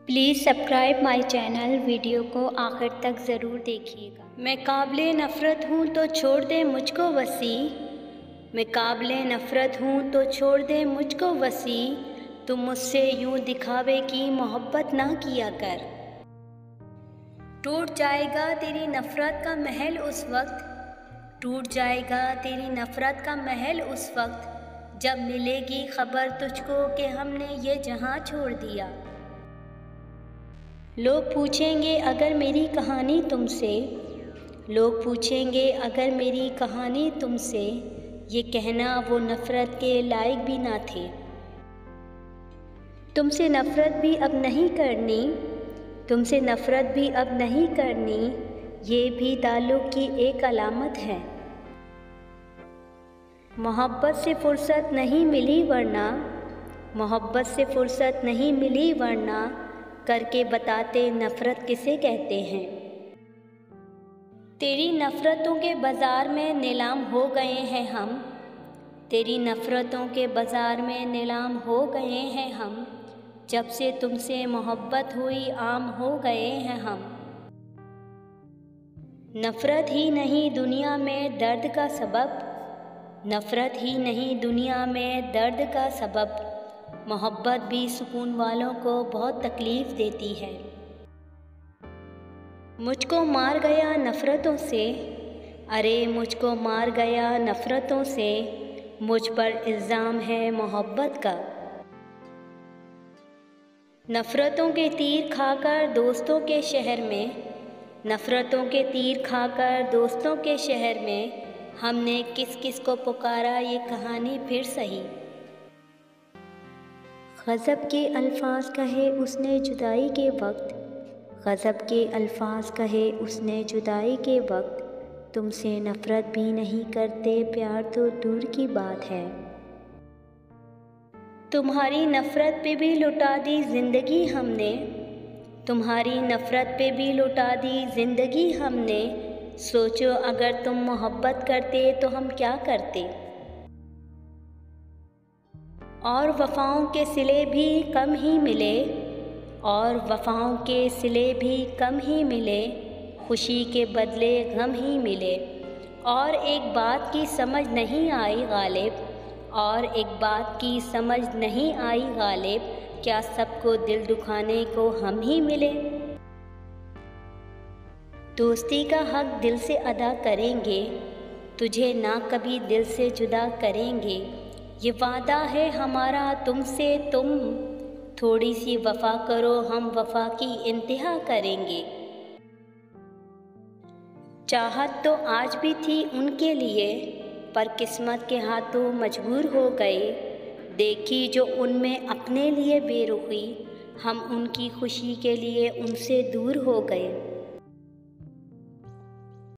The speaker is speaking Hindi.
Please subscribe my channel. Video को आखिर तक ज़रूर देखिएगा। मैं काबिले नफ़रत हूँ तो छोड़ दे मुझको वसी, मैं काबिले नफ़रत हूँ तो छोड़ दे मुझको वसी, तुम मुझसे यूँ दिखावे की मोहब्बत ना किया कर। टूट जाएगा तेरी नफ़रत का महल उस वक्त, टूट जाएगा तेरी नफ़रत का महल उस वक्त, जब मिलेगी खबर तुझको कि हमने ये जहां छोड़ दिया। लोग पूछेंगे अगर मेरी कहानी तुमसे, लोग पूछेंगे अगर मेरी कहानी तुमसे, ये कहना वो नफ़रत के लायक भी ना थे। तुमसे नफ़रत भी अब नहीं करनी, तुमसे नफ़रत भी अब नहीं करनी, ये भी ताल्लुक़ की एक अलामत है। मोहब्बत से फ़ुर्सत नहीं मिली वरना, मोहब्बत से फ़ुर्सत नहीं मिली वरना, करके बताते नफ़रत किसे कहते हैं। तेरी नफ़रतों के बाज़ार में नीलाम हो गए हैं हम, तेरी नफ़रतों के बाज़ार में नीलाम हो गए हैं हम, जब से तुमसे मोहब्बत हुई आम हो गए हैं हम। नफ़रत ही नहीं दुनिया में दर्द का सबब, नफ़रत ही नहीं दुनिया में दर्द का सबब, मोहब्बत भी सुकून वालों को बहुत तकलीफ़ देती है। मुझको मार गया नफ़रतों से, अरे मुझको मार गया नफ़रतों से, मुझ पर इल्ज़ाम है मोहब्बत का। नफ़रतों के तीर खाकर दोस्तों के शहर में, नफ़रतों के तीर खाकर दोस्तों के शहर में, हमने किस किस को पुकारा ये कहानी फिर सही। ग़ज़ब के अल्फाज कहे उसने जुदाई के वक्त, ग़ज़ब के अल्फाज कहे उसने जुदाई के वक्त, तुमसे नफ़रत भी नहीं करते प्यार तो दूर की बात है। तुम्हारी नफ़रत पे भी लुटा दी ज़िंदगी हमने, तुम्हारी नफ़रत पे भी लुटा दी ज़िंदगी हमने, सोचो अगर तुम मोहब्बत करते तो हम क्या करते। और वफ़ाओं के सिले भी कम ही मिले, और वफ़ाओं के सिले भी कम ही मिले, खुशी के बदले गम ही मिले। और एक बात की समझ नहीं आई गालिब, और एक बात की समझ नहीं आई गालिब, क्या सबको दिल दुखाने को हम ही मिले। दोस्ती का हक दिल से अदा करेंगे, तुझे ना कभी दिल से जुदा करेंगे, ये वादा है हमारा तुमसे, तुम थोड़ी सी वफ़ा करो हम वफ़ा की इंतहा करेंगे। चाहत तो आज भी थी उनके लिए, पर किस्मत के हाथों मजबूर हो गए, देखी जो उनमें अपने लिए बेरुखी, हम उनकी खुशी के लिए उनसे दूर हो गए।